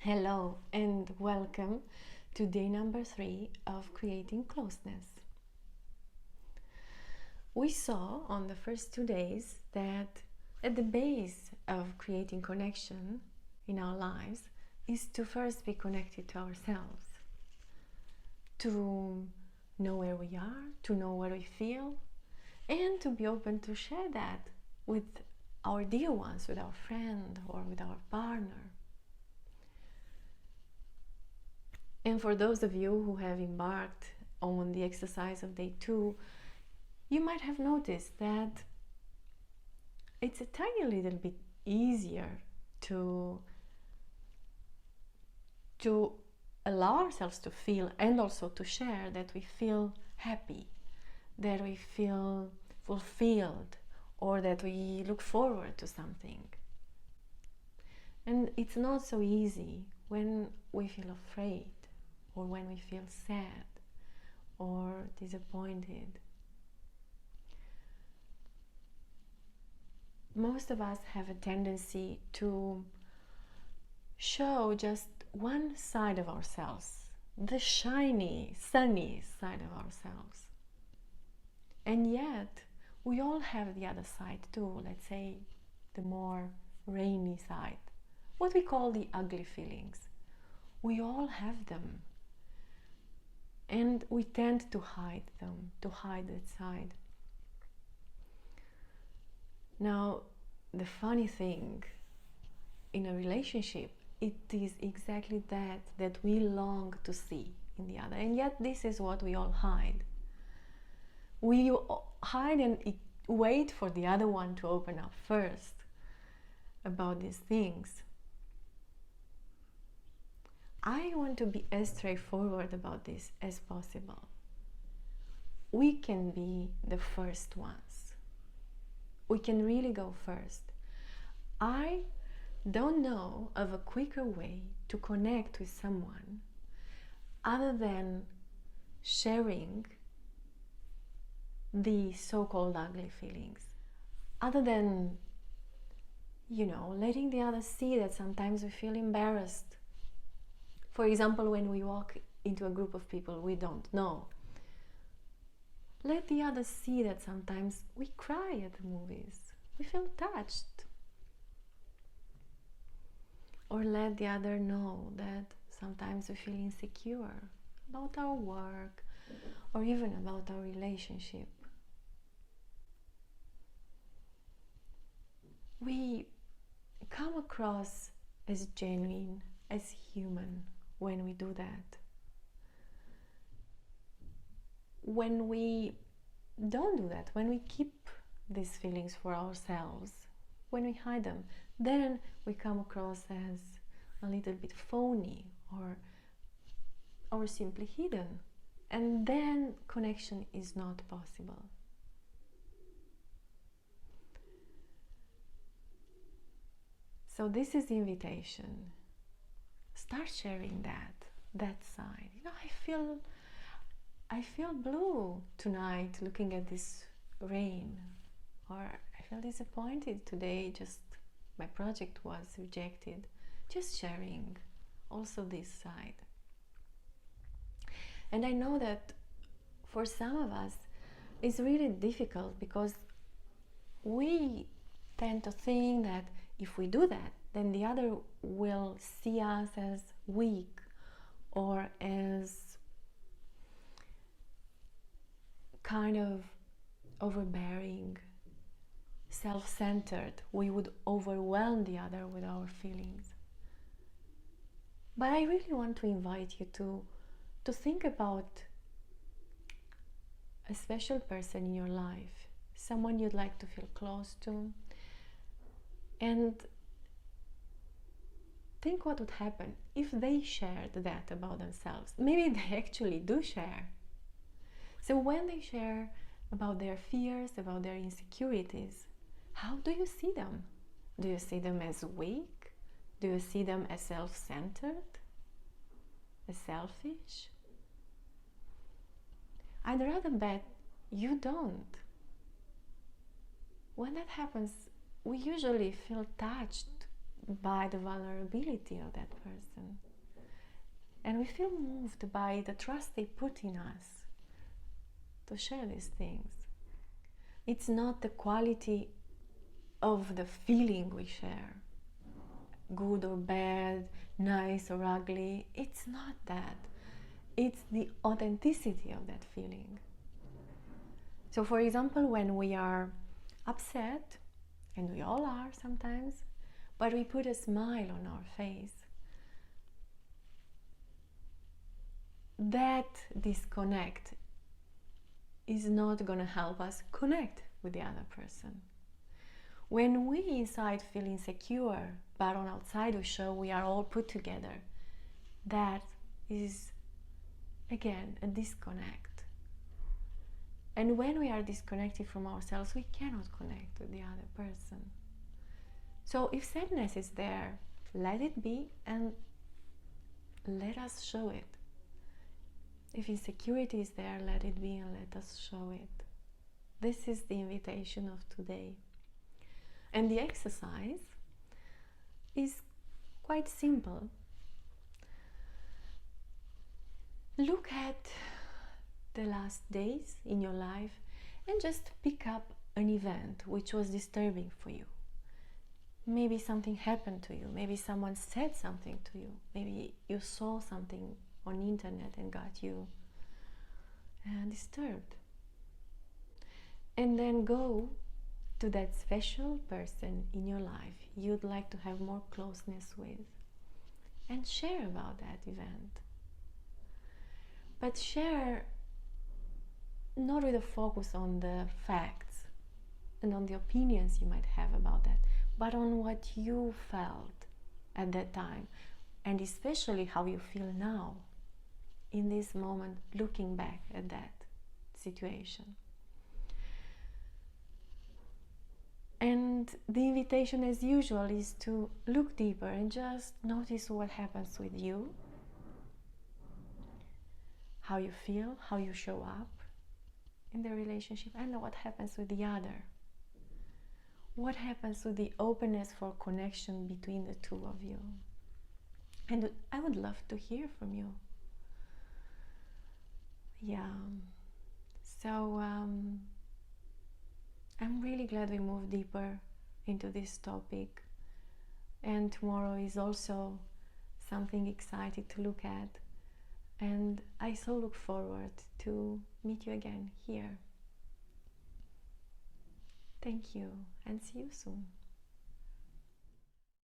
Hello and welcome to day number 3 of creating closeness. We saw on the first 2 days that at the base of creating connection in our lives is to first be connected to ourselves, to know where we are, to know what we feel, and to be open to share that with our dear ones, with our friend or with our partner. And for those of you who have embarked on the exercise of day 2, you might have noticed that it's a tiny little bit easier to allow ourselves to feel and also to share that we feel happy, that we feel fulfilled, or that we look forward to something. And it's not so easy when we feel afraid, or when we feel sad or disappointed. Most of us have a tendency to show just one side of ourselves, the shiny, sunny side of ourselves. And yet, we all have the other side too, let's say the more rainy side, what we call the ugly feelings. We all have them. And we tend to hide them, to hide that side. Now, the funny thing in a relationship, it is exactly that we long to see in the other. And yet this is what we all hide. We hide and wait for the other one to open up first about these things. I want to be as straightforward about this as possible. We can be the first ones. We can really go first. I don't know of a quicker way to connect with someone other than sharing the so-called ugly feelings. Other than, letting the other see that sometimes we feel embarrassed. For example, when we walk into a group of people we don't know, let the others see that sometimes we cry at the movies, we feel touched. Or let the other know that sometimes we feel insecure about our work or even about our relationship. We come across as genuine, as human, when we do that. When we don't do that, when we keep these feelings for ourselves, when we hide them, then we come across as a little bit phony or simply hidden, and then connection is not possible. So this is the invitation. Start sharing that side. I feel blue tonight looking at this rain, or I feel disappointed today, just my project was rejected. Just sharing also this side. And I know that for some of us it's really difficult because we tend to think that if we do that, then the other will see us as weak or as kind of overbearing, self-centered. We would overwhelm the other with our feelings. But I really want to invite you to think about a special person in your life, someone you'd like to feel close to, and think what would happen if they shared that about themselves. Maybe they actually do share. So when they share about their fears, about their insecurities, how do you see them? Do you see them as weak? Do you see them as self-centered? As selfish? I'd rather bet you don't. When that happens, we usually feel touched by the vulnerability of that person. And we feel moved by the trust they put in us to share these things. It's not the quality of the feeling we share, good or bad, nice or ugly. It's not that. It's the authenticity of that feeling. So for example, when we are upset, and we all are sometimes, but we put a smile on our face, that disconnect is not going to help us connect with the other person. When we inside feel insecure, but on outside we show we are all put together, that is again a disconnect. And when we are disconnected from ourselves, we cannot connect with the other person. So if sadness is there, let it be and let us show it. If insecurity is there, let it be and let us show it. This is the invitation of today. And the exercise is quite simple. Look at the last days in your life and just pick up an event which was disturbing for you. Maybe something happened to you, maybe someone said something to you, maybe you saw something on the internet and got you disturbed. And then go to that special person in your life you'd like to have more closeness with and share about that event. But share not with a focus on the facts and on the opinions you might have about that, but on what you felt at that time, and especially how you feel now in this moment, looking back at that situation. And the invitation, as usual, is to look deeper and just notice what happens with you, how you feel, how you show up in the relationship, and what happens with the other. What happens with the openness for connection between the two of you? And I would love to hear from you. Yeah. So I'm really glad we moved deeper into this topic. And tomorrow is also something exciting to look at. And I so look forward to meet you again here. Thank you and see you soon.